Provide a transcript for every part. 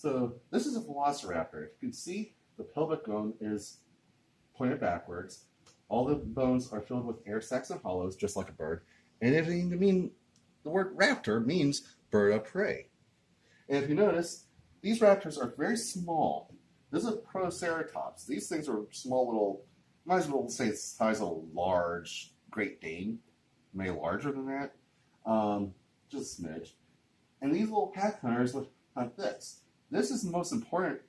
So this is a velociraptor. If you can see, the pelvic bone is pointed backwards. All the bones are filled with air sacs and hollows, just like a bird. And if you mean the word raptor means bird of prey. And if you notice, these raptors are very small. This is a Proceratops. These things are small little, might as well say it's the size of a large Great Dane, maybe larger than that, just a smidge. And these little pack hunters would hunt this. This is the most important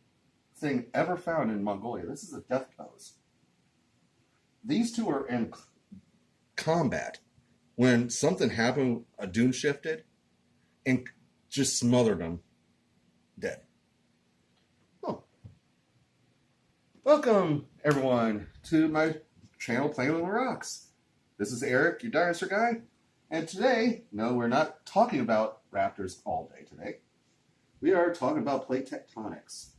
thing ever found in Mongolia. This is a death pose. These two are in combat when something happened, a dune shifted, and just smothered them dead. Oh. Welcome, everyone, to my channel, Playing with Rocks. This is Eric, your dinosaur guy, and today, no, we're not talking about raptors all day today. We are talking about plate tectonics.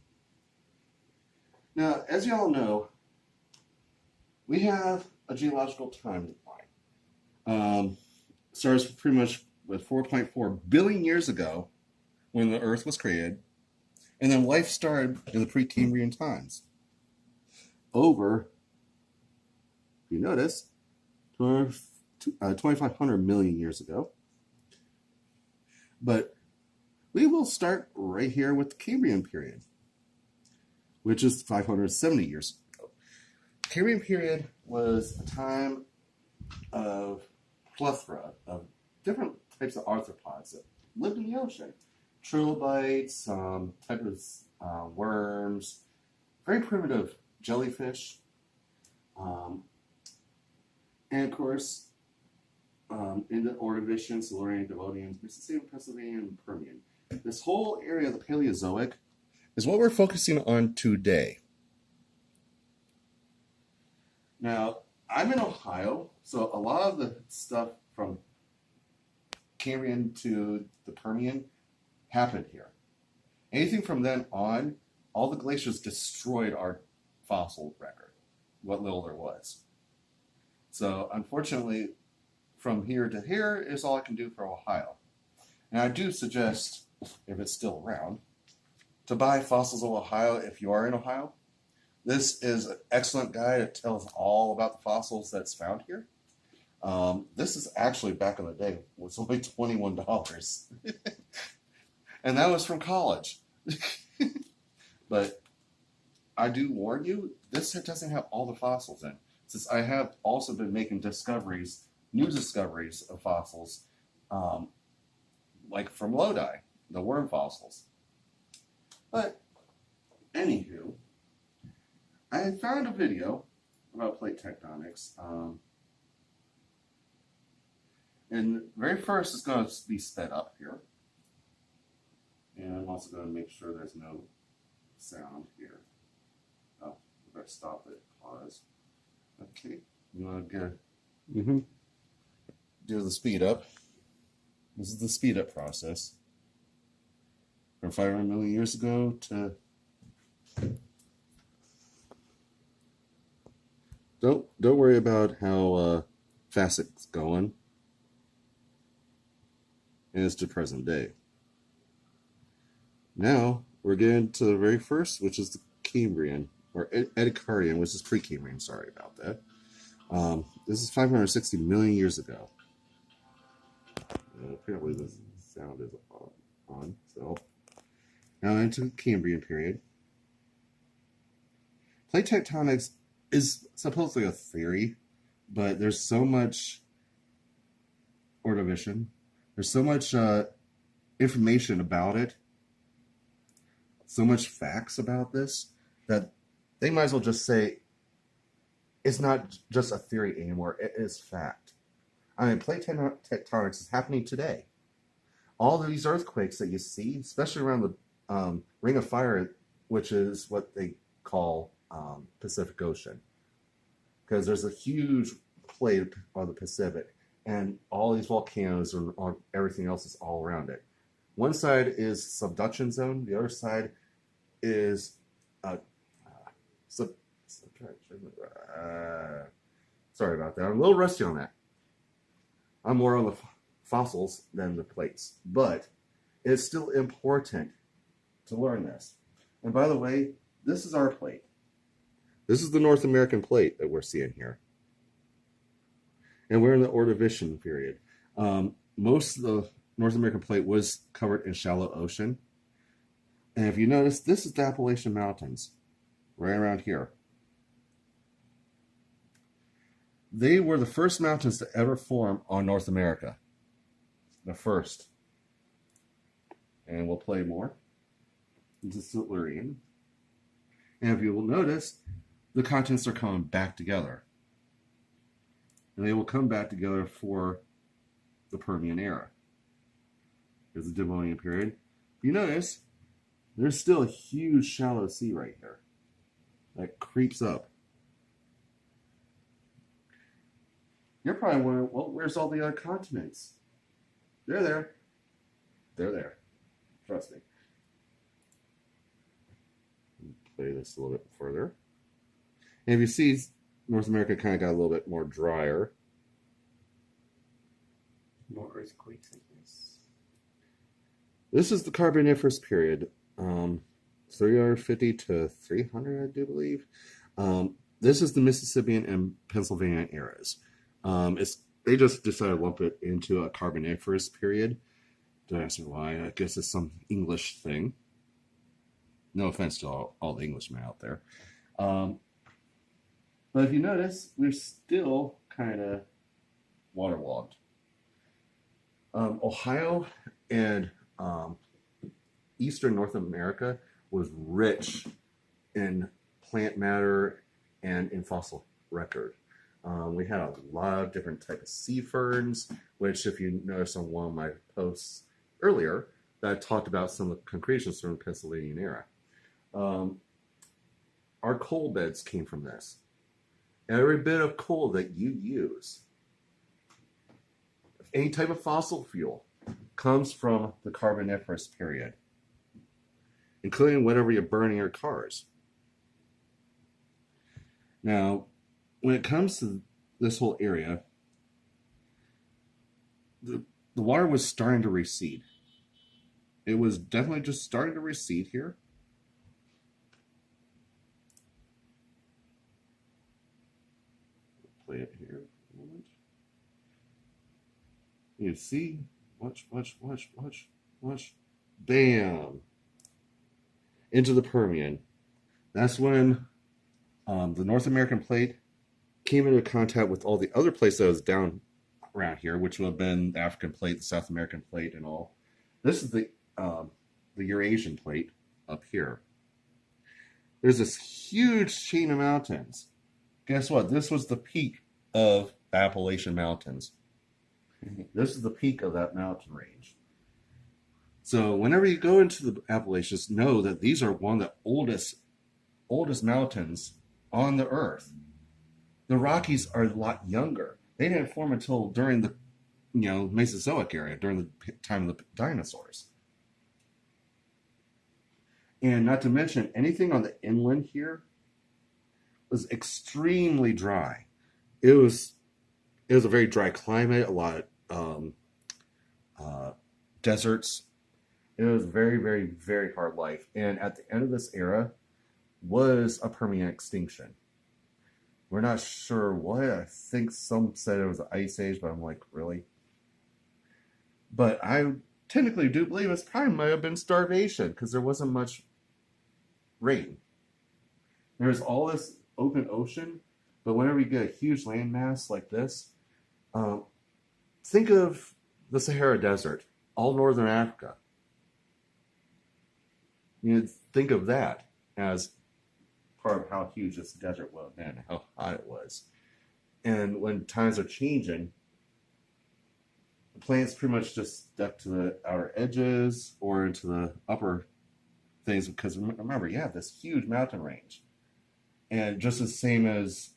Now, as you all know, we have a geological timeline. Starts pretty much with 4.4 billion years ago when the Earth was created, and then life started in the Precambrian times. Over, if you notice, 2,500 million years ago. But we will start right here with the Cambrian period, which is 570 years ago. Cambrian period was a time of plethora of different types of arthropods that lived in the ocean. Trilobites, types of worms, very primitive jellyfish, and of course, in the Ordovician, Silurian, Devonian, Mississippi, Pennsylvania, and Permian. This whole area of the Paleozoic is what we're focusing on today. Now, I'm in Ohio, so a lot of the stuff from Cambrian to the Permian happened here. Anything from then on, all the glaciers destroyed our fossil record, what little there was. So, unfortunately, from here to here is all I can do for Ohio. And I do suggest, if it's still around, to buy Fossils of Ohio if you are in Ohio. This is an excellent guide. It tells all about the fossils that's found here. This is actually, back in the day, was only $21. And that was from college. But I do warn you, this doesn't have all the fossils in. Since I have also been making discoveries, new discoveries of fossils, like from Lodi, the worm fossils. But, anywho, I found a video about plate tectonics. And very first, it's going to be sped up here. And I'm also going to make sure there's no sound here. Oh, I better stop it. Pause. Okay. You want to get do the speed up. This is the speed up process. From 500 million years ago to don't worry about how fast it's going. And it's to present day. Now we're getting to the very first, which is the Cambrian, or Ediacaran, which is Precambrian. Sorry about that. This is 560 million years ago. Apparently the sound is on. So now into the Cambrian period. Plate tectonics is supposedly a theory, but there's so much Ordovician. There's so much information about it, so much facts about this, that they might as well just say it's not just a theory anymore, it is fact. I mean, plate tectonics is happening today. All of these earthquakes that you see, especially around the Ring of Fire, which is what they call Pacific Ocean, because there's a huge plate on the Pacific, and all these volcanoes and everything else is all around it. One side is subduction zone, the other side is sorry about that. I'm a little rusty on that. I'm more on the fossils than the plates, but it's still important to learn this. And by the way, this is our plate. This is the North American plate that we're seeing here. And we're in the Ordovician period. Most of the North American plate was covered in shallow ocean. And if you notice, this is the Appalachian Mountains, right around here. They were the first mountains to ever form on North America. The first. And we'll play more. This is Silurian. And if you will notice, the continents are coming back together. And they will come back together for the Permian era. There's the Devonian period. You notice, there's still a huge shallow sea right here that creeps up. You're probably wondering, well, where's all the other continents? They're there. They're there. Trust me. Play this a little bit further. And if you see, North America kind of got a little bit more drier. More earthquakes, I guess. This is the Carboniferous period. 350 to 300, I do believe. This is the Mississippian and Pennsylvania eras. They just decided to lump it into a Carboniferous period. Don't ask me why. I guess it's some English thing. No offense to all the Englishmen out there. But if you notice, we're still kind of waterlogged. Ohio and Eastern North America was rich in plant matter and in fossil record. We had a lot of different types of sea ferns, which if you notice on one of my posts earlier, that I talked about some of the Cretaceous from the Pennsylvanian era. Our coal beds came from this. Every bit of coal that you use, any type of fossil fuel, comes from the Carboniferous period, including whatever you burn in your cars. Now, when it comes to this whole area, the water was starting to recede. It was definitely just starting to recede here. Play it here for a moment. You see, watch. Bam! Into the Permian. That's when the North American plate came into contact with all the other plates that was down around here, which would have been the African plate, the South American plate, and all. This is the Eurasian plate up here. There's this huge chain of mountains. Guess what? This was the peak of the Appalachian Mountains. This is the peak of that mountain range. So whenever you go into the Appalachians, know that these are one of the oldest mountains on the earth. The Rockies are a lot younger. They didn't form until during the Mesozoic era, during the time of the dinosaurs. And not to mention, anything on the inland here was extremely dry. It was a very dry climate, a lot of deserts. It was very, very, very hard life. And at the end of this era was a Permian extinction. We're not sure what. I think some said it was an ice age, but I'm like, really? But I technically do believe it probably might have been starvation because there wasn't much rain. There was all this open ocean, but whenever you get a huge landmass like this, think of the Sahara Desert, all northern Africa. You think of that as part of how huge this desert would have been, how hot it was. And when times are changing, the plants pretty much just stuck to the outer edges or into the upper things, because remember, you have this huge mountain range. And just the same as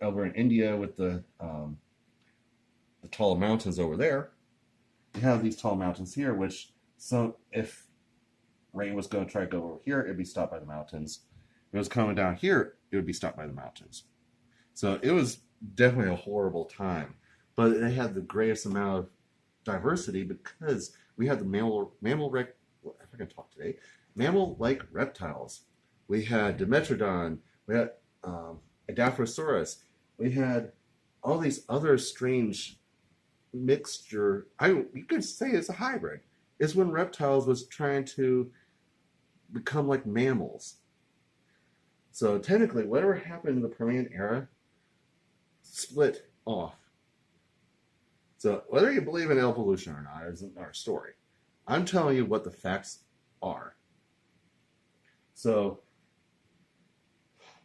over in India with the tall mountains over there, you have these tall mountains here, which, so if rain was going to try to go over here, it'd be stopped by the mountains. If it was coming down here, it would be stopped by the mountains. So it was definitely a horrible time. But it had the greatest amount of diversity because we had the if I can talk today, mammal-like reptiles. We had Dimetrodon, we had Ediacaran, we had all these other strange mixture. You could say it's a hybrid. It's when reptiles was trying to become like mammals. So technically, whatever happened in the Permian era split off. So whether you believe in evolution or not isn't our story. I'm telling you what the facts are. So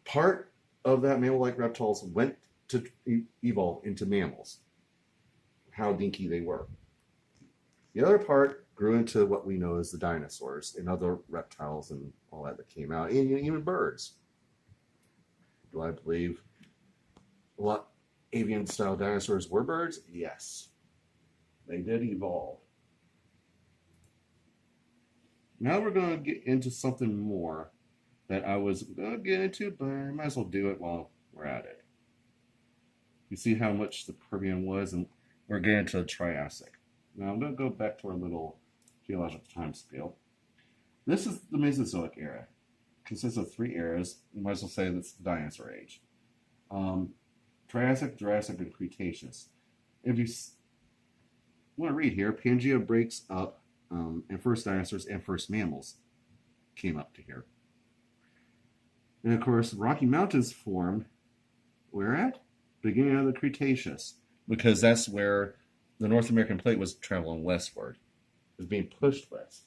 part of that mammal-like reptiles went to evolve into mammals. How dinky they were. The other part grew into what we know as the dinosaurs and other reptiles and all that came out, and even birds. Do I believe a lot avian-style dinosaurs were birds? Yes. They did evolve. Now we're going to get into something more that I was going to get into, but I might as well do it while we're at it. You see how much the Permian was, and we're getting to the Triassic. Now I'm going to go back to our little geological time scale. This is the Mesozoic era. It consists of 3 eras. You might as well say that's the dinosaur age. Triassic, Jurassic, and Cretaceous. If you want to read here, Pangea breaks up, and first dinosaurs and first mammals came up to here. And of course, Rocky Mountains formed where at? Beginning of the Cretaceous, because that's where the North American plate was traveling westward. It was being pushed west.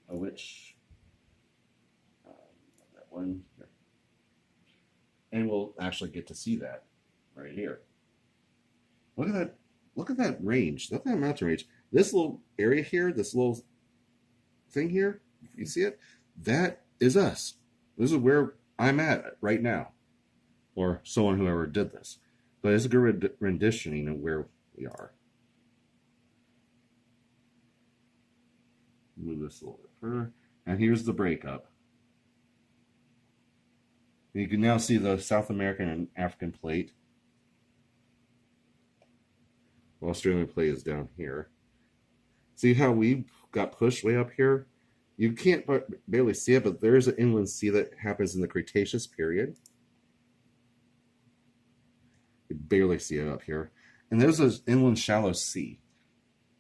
Which, that one here. And we'll actually get to see that right here. Look at that. Look at that range. Look at that mountain range. This little area here, this little thing here, you see it? That is us. This is where I'm at right now. Or someone who ever did this. But it's a good renditioning of where we are. Move this a little bit further. And here's the breakup. You can now see the South American and African plate. The Australian plate is down here. See how we got pushed way up here? You can't barely see it, but there's an inland sea that happens in the Cretaceous period. You barely see it up here. And there's an inland shallow sea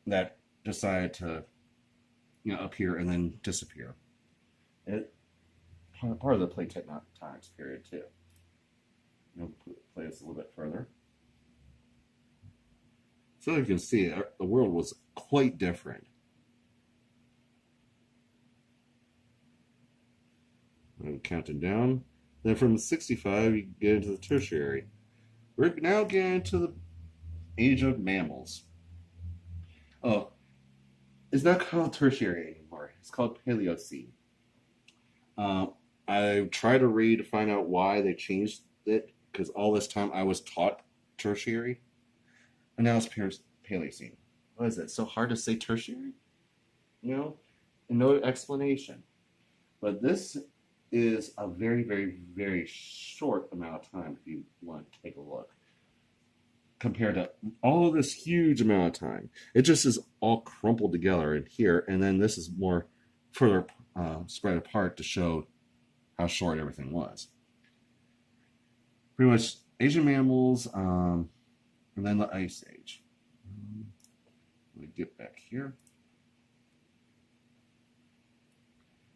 that decided to, appear and then disappear. It part of the Plate Tectonics period too. Play this a little bit further. So you can see, the world was quite different. I'm counting down. Then from 65, you get into the Tertiary. We're now getting into the age of mammals. Oh, it's not called Tertiary anymore. It's called Paleocene. I tried to read to find out why they changed it, because all this time I was taught Tertiary. And now it's Paleocene. What is it? So hard to say Tertiary? And no explanation. But this is a very, very, very short amount of time if you want to take a look. Compared to all this huge amount of time. It just is all crumpled together in here. And then this is more further spread apart to show how short everything was. Pretty much Asian mammals, and then the Ice Age. Let me get back here.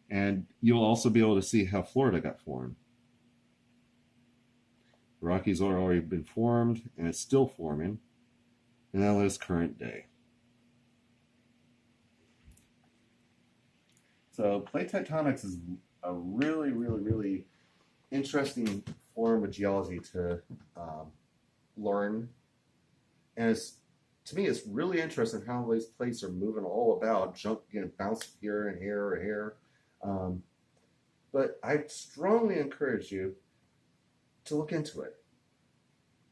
And you'll also be able to see how Florida got formed. The Rockies are already been formed, and it's still forming. And that is current day. So plate tectonics is a really, really, really interesting form of geology to learn. And to me, it's really interesting how these plates are moving all about, getting bounced here and here and here. But I strongly encourage you to look into it.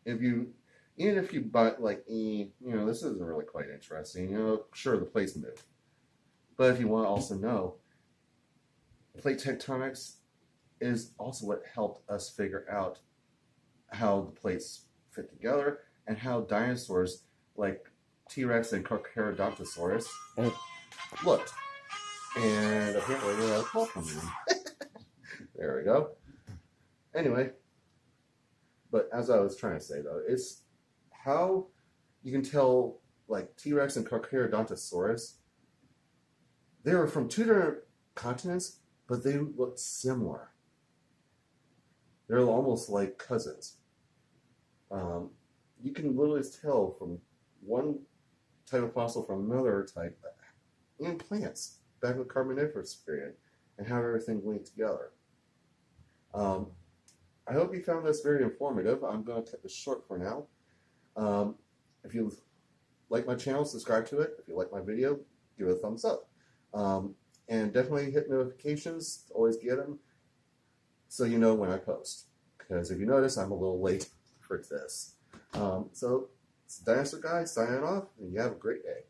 Even if you buy this isn't really quite interesting. Sure, the plates move. But if you want to also know, plate tectonics is also what helped us figure out how the plates fit together and how dinosaurs like T-Rex and Carcharodontosaurus looked. And apparently we had a call from him. There we go. Anyway, but as I was trying to say though, it's how you can tell like T-Rex and Carcharodontosaurus, they were from two different continents, but they looked similar. They're almost like cousins. You can literally tell from one type of fossil from another type in plants back in the Carboniferous period and how everything linked together. I hope you found this very informative. I'm going to cut this short for now. If you like my channel, subscribe to it. If you like my video, give it a thumbs up. And definitely hit notifications, always get them, so you know when I post. Because if you notice, I'm a little late for this. So, it's Dinosaur Guy signing off, and you have a great day.